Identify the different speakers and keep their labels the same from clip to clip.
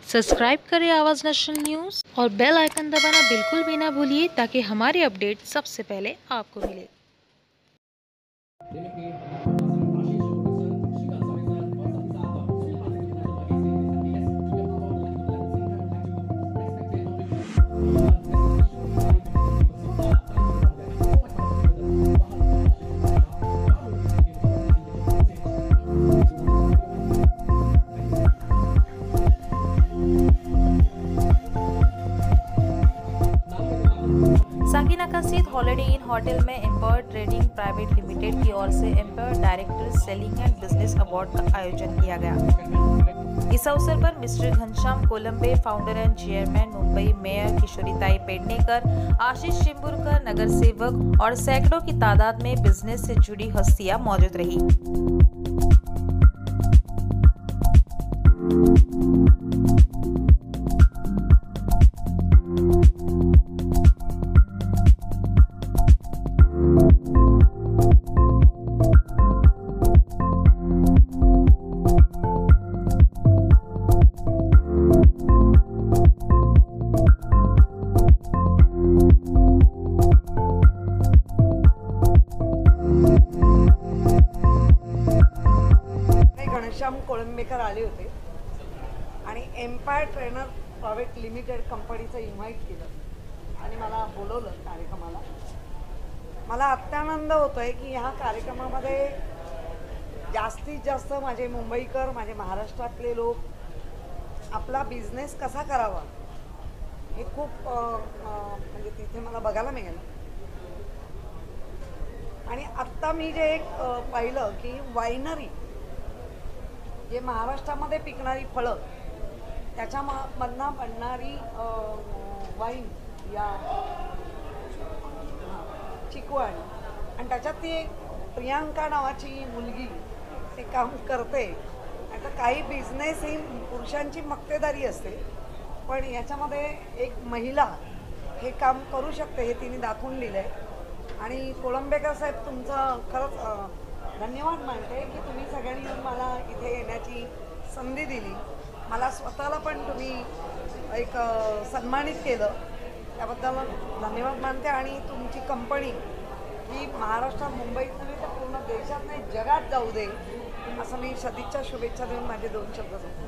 Speaker 1: Subscribe करें आवाज़ national news और बेल आइकन दबाना बिल्कुल भी ना भूलिए ताकि हमारे अपडेट सबसे पहले आपको मिले। साकिनाका स्थित हॉलिडे इन होटल में एम्पावर ट्रेडिंग प्राइवेट लिमिटेड की ओर से Empower director selling and business award का आयोजन किया गया। इस अवसर पर mister Ghanshyam Kolambe, founder and chairman, Mumbai mayor Kishoritai Pednekar, Ashish Chimburkar, नगर सेवक और सैकड़ों की तादाद में बिजनेस से जुड़ी हस्तियां मौजूद रही।
Speaker 2: घनश्याम कोळंबेकर आले होते आणि एम्पायर ट्रेनर प्रायव्हेट लिमिटेड कंपनीचं इन्व्हाइट केलं आणि मला बोलवलं कार्यक्रमाला। मला अत्यानंद होतोय की ह्या कार्यक्रमामध्ये जास्तीत जास्त माझे मुंबईकर, माझे महाराष्ट्रातले लोक आपला बिझनेस कसा करावा हे खूप म्हणजे तिथे मला बघायला मिळेल। आणि आत्ता मी जे एक पाहिलं की वायनरी जे महाराष्ट्रामध्ये पिकणारी फळं त्याच्यामधनं बनणारी वाईन या चिकवाणी आणि त्याच्यात ती एक प्रियांका नावाची मुलगी ते काम करते। आता काही बिझनेस ही पुरुषांची मक्तेदारी असते पण याच्यामध्ये एक महिला हे काम करू शकते हे तिने दाखवून दिलंय। आणि कोळंबेकर साहेब तुमचं खरंच धन्यवाद मानते की तुम्ही सगळ्यांनी मला इथे येण्याची संधी दिली। मला स्वतःला पण तुम्ही एक सन्मानित केलं त्याबद्दल धन्यवाद मानते। आणि तुमची कंपनी ही महाराष्ट्रात, मुंबईत नव्हे तर पूर्ण देशात नाही जगात जाऊ दे असं मी सदिच्छा शुभेच्छा देऊन माझे 2 शब्द सांगतो।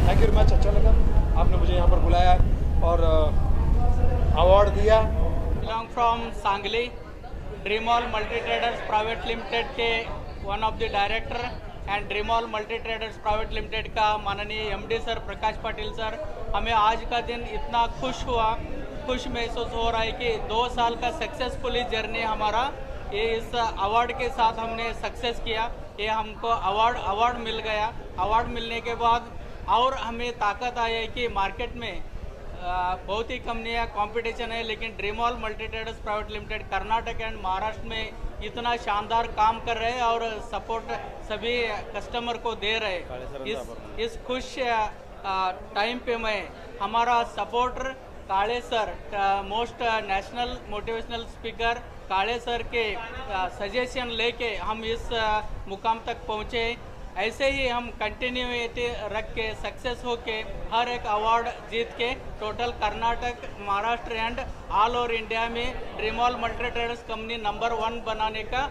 Speaker 3: थैंक यू वेरी मच, अच्छा लगा आपने मुझे यहाँ पर बुलाया और अवार्ड दिया।
Speaker 4: Belong from Sangli, Dreamall multi traders private limited के one of the director and Dreamall multi traders private limited का माननीय MD sir Prakash Patil sir, हमें आज का दिन इतना खुश महसूस हो रहा है कि 2 साल का सक्सेसफुली जर्नी हमारा ये इस अवार्ड के साथ हमने सक्सेस किया। ये हमको अवार्ड मिल गया। अवार्ड मिलने के बाद और हमें ताकत आई है कि मार्केट में बहुत ही कंपनियाँ कंपटीशन है, लेकिन Dreamall multi traders private limited Karnataka and Maharashtra में इतना शानदार काम कर रहे हैं और सपोर्ट सभी कस्टमर को दे रहे हैं। इस खुश टाइम पे मैं हमारा सपोर्टर काले sir, most national motivational speaker काले सर के सजेशन लेके हम इस मुकाम तक पहुँचे। ऐसे ही हम कंटिन्यूटी रख के सक्सेस हो के हर एक अवार्ड जीत के total Karnataka, Maharashtra and all over India में ड्रीमॉल मल्टी ट्रेडर्स कंपनी नंबर 1 बनाने का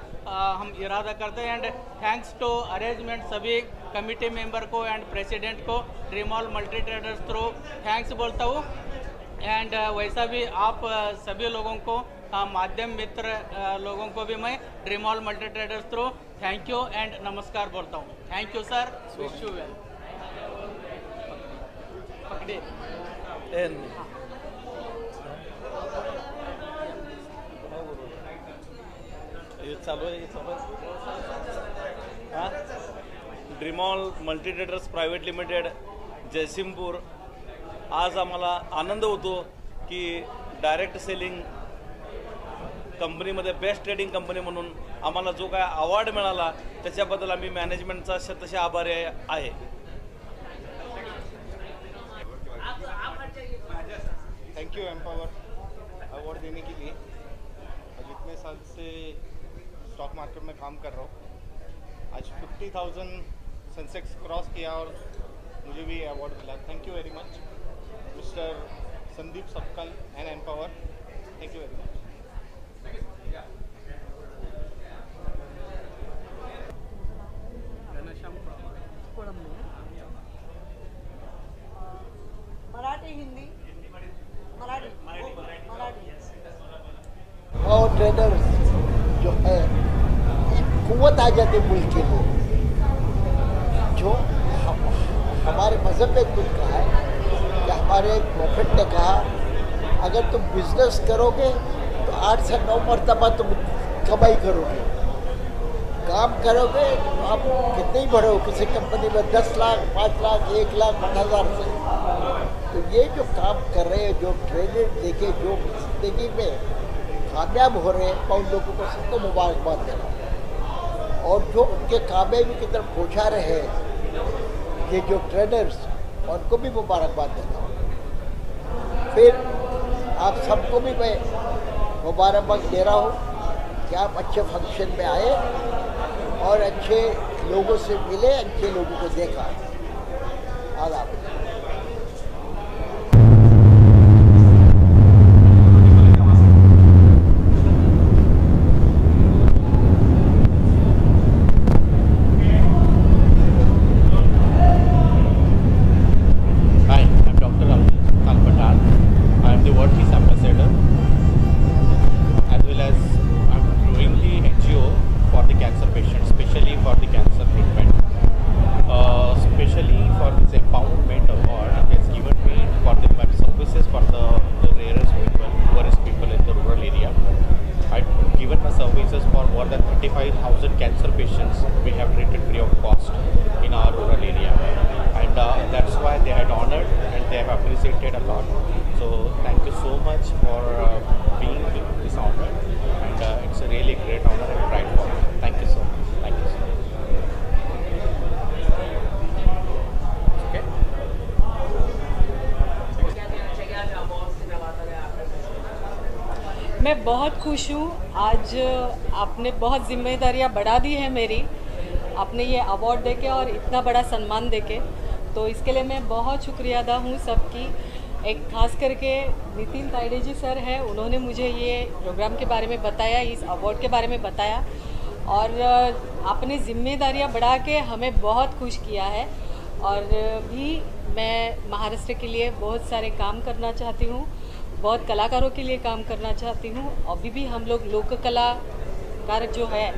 Speaker 4: हम इरादा करते हैं। एंड थैंक्स टू अरेंजमेंट सभी कमिटी मेंबर को एंड प्रेसिडेंट को ड्रीमॉल मल्टी ट्रेडर्स थ्रू थैंक्स बोलता हूँ। एंड वैसा भी आप सभी लोगों को माध्यम मित्र लोगों को भी मैं Dreamall multi traders through thank you and नमस्कार बोलता हूँ। Thank you sir, wish you well.
Speaker 5: चालू आहे Dreamall multi traders private limited Jaysingpur. आज आम्हाला आनंद होतो की डायरेक्ट सेलिंग कंपनीमध्ये बेस्ट ट्रेडिंग कंपनी म्हणून आम्हाला जो काय अवॉर्ड मिळाला त्याच्याबद्दल आम्ही मॅनेजमेंटचा शतशः आभारी आहे।
Speaker 3: थैंक यू एम्पावर अवार्ड देने के लिए। इतने साल से स्टॉक मार्केट में काम कर रहा हूँ।
Speaker 6: 50,000 सेंसेक्स क्रॉस किया और मुझे भी अवार्ड मिला। Thank you very much mister Sandeep Sapkal and empower, thank you very much.
Speaker 2: Marathi Hindi Marathi Marathi
Speaker 7: और ट्रेडर्स जो है कुव्वत आ जाती मुल्क के लिए, जो हमारे मज़हब में खुद कहा है कि हमारे प्रॉफिट ने कहा अगर तुम बिजनेस करोगे तो 8 से 9 मरतबा तुम कमाई करोगे, काम करोगे तो आप कितने ही बढ़ो, किसी कंपनी में 10 लाख 5 लाख 1 लाख 10,000 से। तो ये जो काम कर रहे हैं, जो ट्रेनिंग देके जो ज़िंदगी में कामयाब हो रहे हैं, मैं उन लोगों को सबको मुबारकबाद देता हूँ। और जो उनके कामयाबी की तरफ पहुँचा रहे हैं ये जो ट्रेनर्स, उनको भी मुबारकबाद देता हूँ। फिर आप सबको भी मैं मुबारकबाद दे रहा हूँ कि आप अच्छे फंक्शन में आए और अच्छे लोगों से मिले, अच्छे लोगों को देखा। आदाब।
Speaker 6: services for more than 35,000 cancer patients we have treated free of cost in our rural area, and that's why they had honored and they have appreciated a lot. So thank you so much for being with this honor, and it's a really great honor and pride for me. Thank you so much. Thank you so much.
Speaker 8: मैं बहुत खुश हूँ। आज आपने बहुत जिम्मेदारियाँ बढ़ा दी है मेरी, आपने ये अवार्ड देके और इतना बड़ा सम्मान देके, तो इसके लिए मैं बहुत शुक्रिया अदा हूँ सबकी। एक खास करके नितिन तायडे जी सर है, उन्होंने मुझे ये प्रोग्राम के बारे में बताया, इस अवार्ड के बारे में बताया, और आपने जिम्मेदारियाँ बढ़ा के हमें बहुत खुश किया है। और भी मैं महाराष्ट्र के लिए बहुत सारे काम करना चाहती हूँ, बहुत कलाकारों के लिए काम करना चाहती हूँ। अभी भी हम लोग लोक कलाकार जो है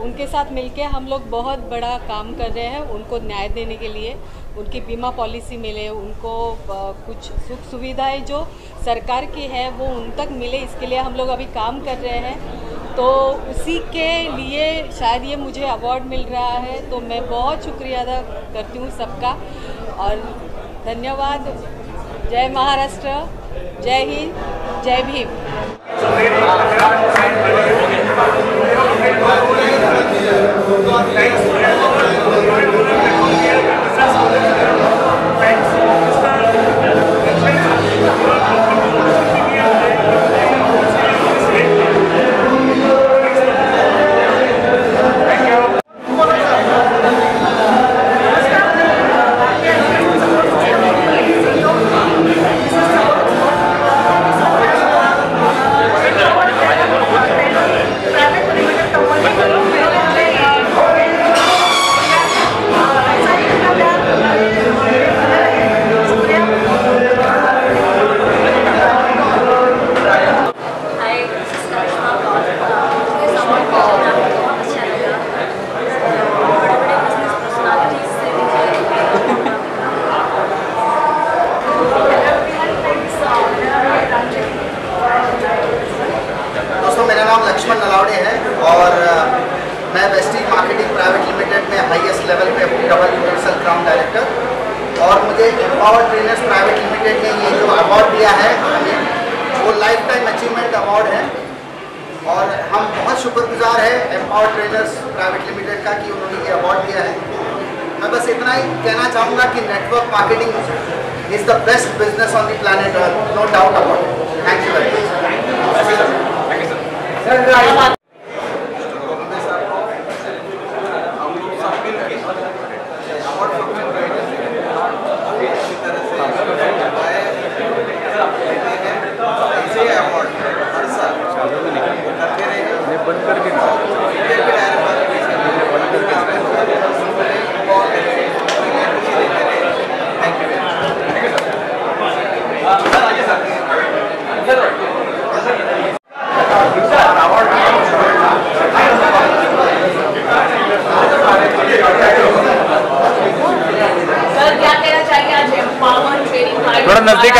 Speaker 8: उनके साथ मिलके हम लोग बहुत बड़ा काम कर रहे हैं, उनको न्याय देने के लिए, उनकी बीमा पॉलिसी मिले, उनको कुछ सुख सुविधाएं जो सरकार की है वो उन तक मिले, इसके लिए हम लोग अभी काम कर रहे हैं। तो उसी के लिए शायद ये मुझे अवार्ड मिल रहा है, तो मैं बहुत शुक्रिया अदा करती हूँ सबका और धन्यवाद। जय महाराष्ट्र, जय हिंद, जय भीम।
Speaker 9: लक्ष्मण नलावड़े है और मैं वेस्टीज मार्केटिंग प्राइवेट लिमिटेड में हाईएस्ट लेवल पे हूँ, डबल यूनिवर्सल क्राउन डायरेक्टर। और मुझे एम्पावर ट्रेनर्स प्राइवेट लिमिटेड ने ये जो अवार्ड दिया है हमें, वो लाइफ टाइम अचीवमेंट अवार्ड है और हम बहुत शुक्रगुजार हैं एम्पावर ट्रेनर्स प्राइवेट लिमिटेड का कि उन्होंने ये अवार्ड दिया है। मैं बस इतना ही कहना चाहूँगा कि network marketing is the best business on the planet Earth, no doubt about it. Thank you very much.
Speaker 10: हम लोग सब मिल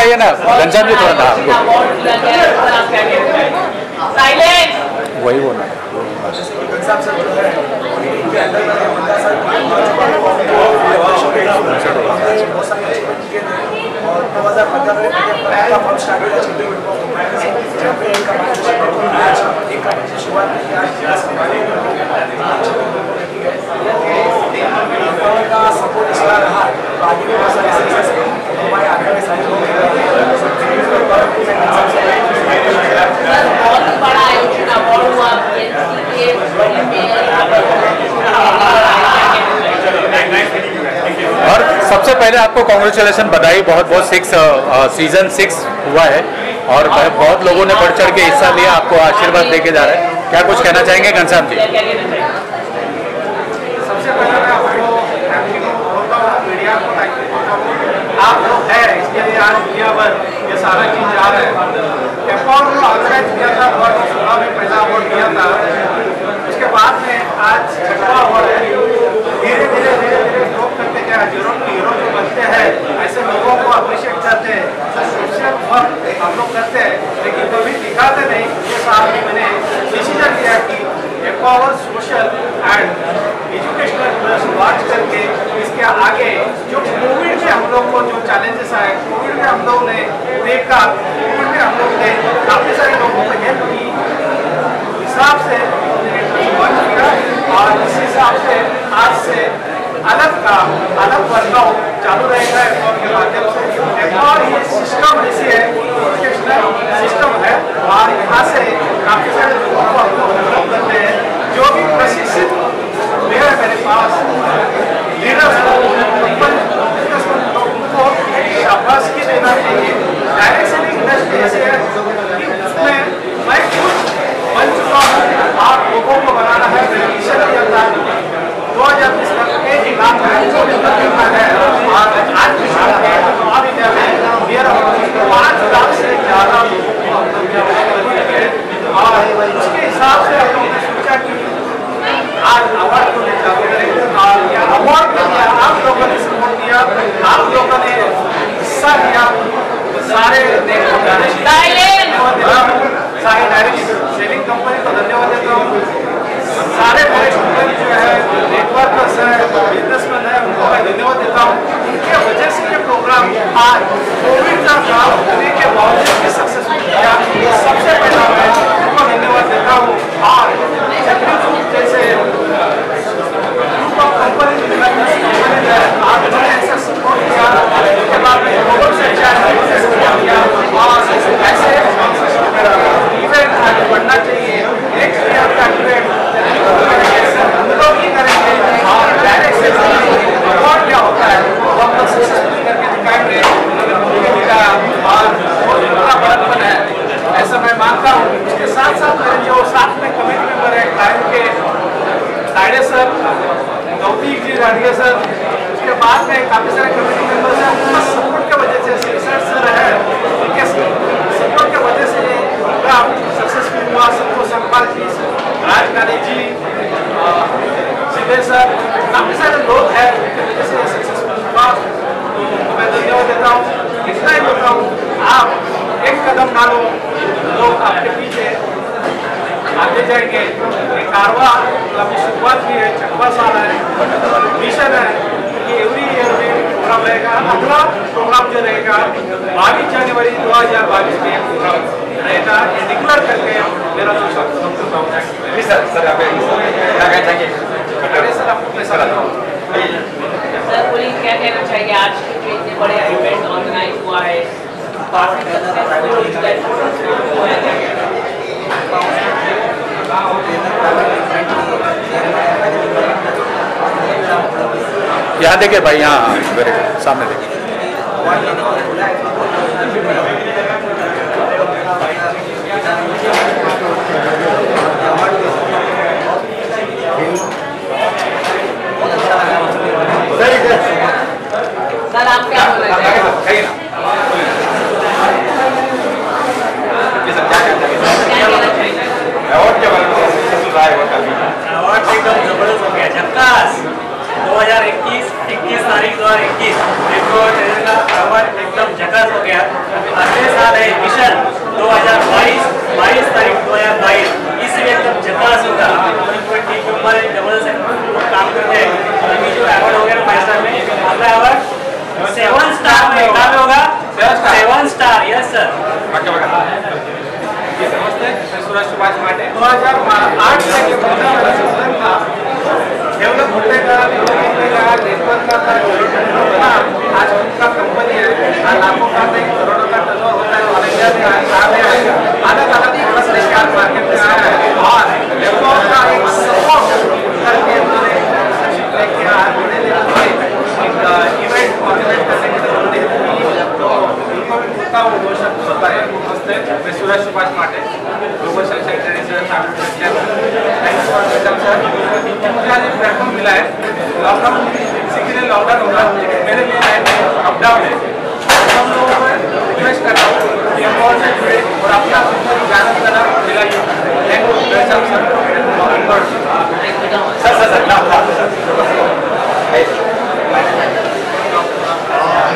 Speaker 10: आइए ना घनश्याम जी थोड़ा वही बोलना
Speaker 3: और 2015 में पहला फॉर्म स्टार्ट हुआ शुरुआत का सपोर्ट इसका रहा तो आगे भी बहुत सारे हमारे आगे में सारे लोग
Speaker 11: बहुत बड़ा आयोजन अवार्ड हुआ
Speaker 10: और सबसे पहले आपको कॉन्ग्रेचुलेसन बधाई बहुत बहुत सीजन 6 हुआ है और बहुत लोगों ने बढ़ चढ़ के हिस्सा लिया आपको आशीर्वाद देके जा रहे हैं क्या कुछ कहना चाहेंगे घनश्याम जी
Speaker 3: सबसे पहले मैं आपको मीडिया को आप लोग है इसके लिए आज दुनिया भर ये सारा चीज जा रहा है एम्पावर को ऑर्गेनाइज किया था 2016 में पहला अवार्ड दिया था उसके बाद में आज छठवां अवार्ड है धीरे धीरे लोग करते क्या हीरो जो बनते हैं ऐसे लोगों को अप्रिशिएट करते हैं सोशल वर्क हम लोग करते हैं लेकिन कभी दिखाते नहीं ये साल में मैंने डिसीजन लिया कि empower social and educational plus launch करके इसके आगे जो कोविड में हम लोग को जो चैलेंजेस आए कोविड में हम लोग ने देखा कोविड में हम लोग ने काफ़ी सारे लोगों को हेल्प की हिसाब से बंद किया और इस हिसाब से आज से अलग वर्कआउट चालू रहेगा एम्पावर के माध्यम से एम्पावर ये सिस्टम ऐसी है एजुकेशनल सिस्टम है और यहाँ से काफ़ी सारे लोगों को हम लोग डेवलप करते हैं जो भी प्रशिक्षित मेरे पास लीडर्स उनको शाबाशी देना चाहिए डायरेक्ट सेलिंग इंडस्ट्री ऐसी है कि उसमें मैं खुद बन चुका हूँ आप लोगों को बनाना है मिशन किया था 2020 तक के 1 लाख है और आज भी ऑल इंडिया में मेरा 5 लाख से ज़्यादा लोगों को हम लोग और उसके हिसाब से हम लोगों ने सोचा कि आज अवार्ड को ले जाते हैं और यह अवार्ड के लिए आप लोगों ने सपोर्ट दिया आप लोगों ने हिस्सा लिया सारे डायरेक्ट सेलिंग कंपनी को धन्यवाद देता हूँ सारे मेरे कंपनी जो है नेटवर्कर्स है बिजनेसमैन है उनको मैं धन्यवाद देता हूँ उनके वजह से ये प्रोग्राम आज कोविड का काम होने के बावजूद भी सक्सेसफुल किया सबसे पहला मैं उनको धन्यवाद देता हूँ और जैसे ग्रुप ऑफ कंपनी आप लोगों ने ऐसा सपोर्ट किया उसके बाद में ग्लोबल से सपोर्ट किया और ऐसे इवेंट आगे बढ़ना चाहिए नेक्स्ट ईयर का इवेंट हम लोग ही करेंगे और डायरेक्ट से अवार्ड क्या होता है वो हम लोग सक्सेसफुल करके दिखाएंगे और बहुत बड़ा बड़प्पन है ऐसा मैं मानता हूँ इसके साथ साथ मेरे जो साथ में कमेटी मेंबर है टाइम के साइडे सर गौतीक जी राडिया सर उसके बाद में काफ़ी सारे कमेटी मेंबर्स हैं उनका सपोर्ट की वजह से रिसर्च सर है उनके सपोर्ट की वजह से ये प्रोग्राम सक्सेसफुल हुआ सबको संपाल जी राजकानी जी सीधे सर काफ़ी सारे लोग हैं उनकी वजह से सक्सेसफुल हुआ तो मैं धन्यवाद देता हूँ इतना ही बोलता हूँ आप एक कदम डालो लोग आपके पीछे आगे जाएंगे ये कारवा अभी शुरुआत की है 6वां साल है मिशन है कि एवरी ईयर में प्रोग्राम रहेगा अगला प्रोग्राम जो रहेगा 22 जनवरी 2022 में प्रोग्राम रहेगा ये डिक्लेयर करके मेरा जो शब्द सर आपको पैसा
Speaker 11: सर बोलिए क्या कहना चाहिए आज के जो इतने बड़े इवेंट ऑर्गेनाइज हुआ है
Speaker 10: यहाँ देखिए भाई यहाँ मेरे सामने देखिए
Speaker 11: सर आप क्या बोल रहे हैं
Speaker 12: अवार्ड एकदम जबरदस्त हो गया झक्कास 2021 साल तारीख 2021 देखो ट्रेलर का कवर एकदम झकास हो गया। अगले साल है मिशन 2022 तारीख 2022, इसमें एकदम झकास होगा। के ऊपर जबरदस्त काम करते हैं। अभी जो अवार्ड हो गया 5 स्टार में, अगला अवार्ड 7 स्टार में कहाँ पे होगा? 7 स्टार, यस सर।
Speaker 3: नमस्ते, मैं सूरज सुभाष माटे। 2008 से डेवलप होने का नेटवर्क का आज उनका कंपनी है, लाखों का नहीं करोड़ों का टर्नओवर होता है और इंडिया में अलग अलग शेयर मार्केट में आया है और डेवलप का एक सपोर्ट करके उन्होंने इवेंट ऑर्गेनाइज करने के लिए उनको भी पूछता हूँ 2 शब्द होता है। नमस्ते, मैं सूरज सुभाष माटे, global secretary thanks for welcome sir. मुझे आज एक प्लेटफॉर्म मिला है, लॉकडाउन किसी के लिए लॉकडाउन होगा, मेरे लिए अपडाउन है। हम लोगों को रिक्वेस्ट कर रहा हूँ ये कॉल से जुड़े और अपना ज्ञान करना मिला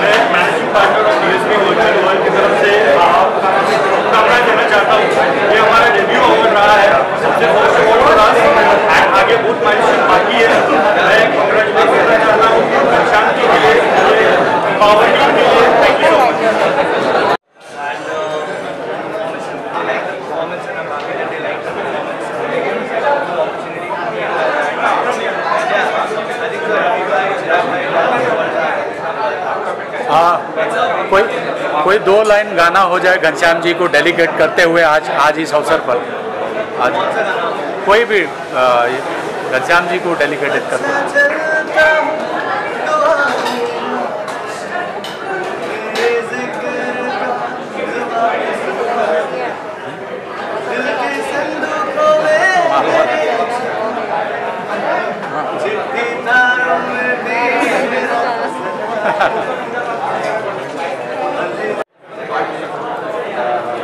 Speaker 13: मैं managing partner of DSP virtual world की तरफ से शुभकामनाएं देना चाहता हूँ। ये हमारा डेब्यू अवार्ड रहा है, सबसे फर्स्ट अवार्ड रहा है, आगे बहुत माइलस्टोन बाकी है। मैं कांग्रेचुलेट करना चाहता हूँ घनश्याम जी के लिए, पावर टीम के लिए। Thank you so much.
Speaker 10: हाँ, कोई 2 लाइन गाना हो जाए घनश्याम जी को डेलीकेट करते हुए आज इस अवसर पर, आज कोई भी घनश्याम जी को डेलीकेटेड करते हैं।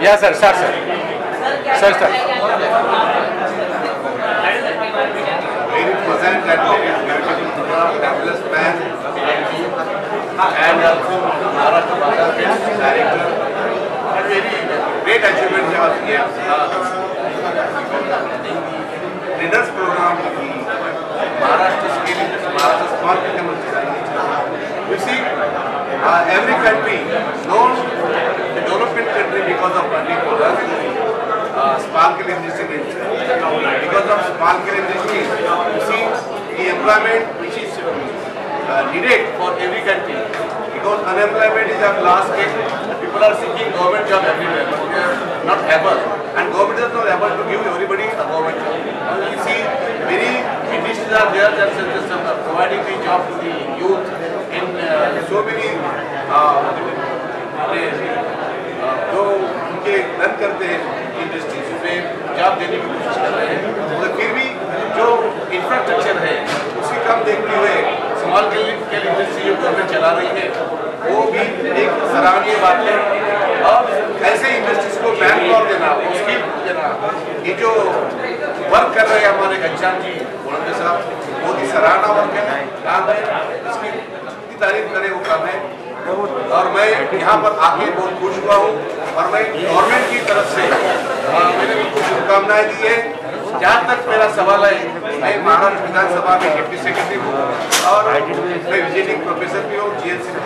Speaker 10: या sir sir sir sir
Speaker 14: very pleasant and very beautiful program, fabulous man, and also Maharashtra Bharat director, and very great achievement he has leaders program Maharashtra scaling Maharashtra small economy. You see, every country knows the development country because of particular sparkle industry. Because of sparkle industry, you see the employment which is needed for every country. Because unemployment is a last case, people are seeking government job everywhere, but they are not able, and government is not able to give everybody a government job. You see, many industries are there that are providing the job to the youth in so many जो उनके run करते हैं industries में job देने की कोशिश कर रहे हैं, मगर फिर भी जो इंफ्रास्ट्रक्चर है उसकी कम देखते हुए स्मॉल स्केल इंडस्ट्री जो गवर्नमेंट चला रही है वो भी एक सराहनीय बात है। और ऐसे इंडस्ट्रीज को मैन पावर देना, स्किल देना, ये जो वर्क कर रहे हैं हमारे घनश्याम जी कोलंबे साहब, बहुत ही सराहना वर्क है, काम है, इसकी तारीफ करें वो काम है। और मैं यहाँ पर आके बहुत खुश हुआ हूँ और मैं गवर्नमेंट की तरफ से मैंने उनको शुभकामनाएं दी है। जहाँ तक मेरा सवाल है, मैं महाराष्ट्र विधानसभा में डिप्टी सेक्रेटरी हूँ और मैं विजिटिंग प्रोफेसर भी हूँ, GLC में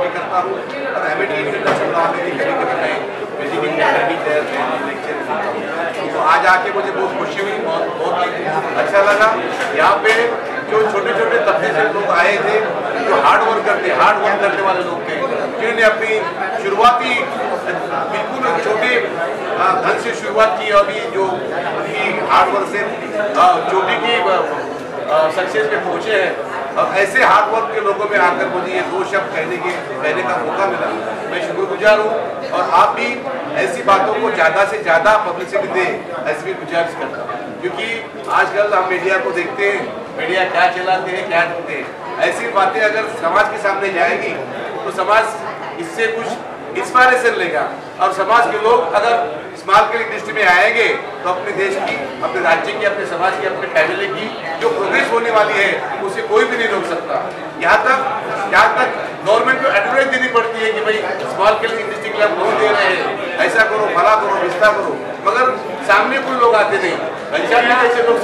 Speaker 14: भी करता हूँ और MIT इंटरनेशनल लॉ में भी कभी मैं विजिटिंग लेक्चर तो आज आके मुझे बहुत खुशी हुई, बहुत ही अच्छा लगा। यहाँ पे जो छोटे छोटे तबके से लोग आए थे, जो हार्ड वर्क करने वाले लोग थे, जिन्होंने अपनी शुरुआती बिल्कुल छोटे धन से शुरुआत की और ये जो हार्ड वर्क से चोटी की सक्सेस पे पहुंचे हैं। और ऐसे हार्ड वर्क के लोगों में आकर मुझे ये 2 शब्द कहने का मौका मिला, मैं शुक्रगुजार हूँ। और आप भी ऐसी बातों को ज़्यादा से ज़्यादा पब्लिसिटी दें, ऐसी भी गुजारिश करता हूँ, क्योंकि आजकल हम मीडिया को देखते हैं, मीडिया क्या चलाते हैं क्या करते हैं, ऐसी बातें अगर समाज के सामने जाएगी तो समाज इससे कुछ इंस्पायरेशन लेगा और समाज के लोग अगर स्मॉल स्केल इंडस्ट्री में आएंगे तो अपने देश की, अपने राज्य की, अपने समाज की, अपने फैमिली की जो प्रोग्रेस होने वाली है उस उसे कोई भी नहीं रोक सकता। यहाँ तक गवर्नमेंट को एडवर्टाइज देनी पड़ती है कि भाई स्मॉल स्केल इंडस्ट्री के लिए हम लोन दे रहे हैं, ऐसा करो, भला करो, विस्तार करो, मगर सामने कोई लोग आते नहीं। घनश्याम जी जैसे लोग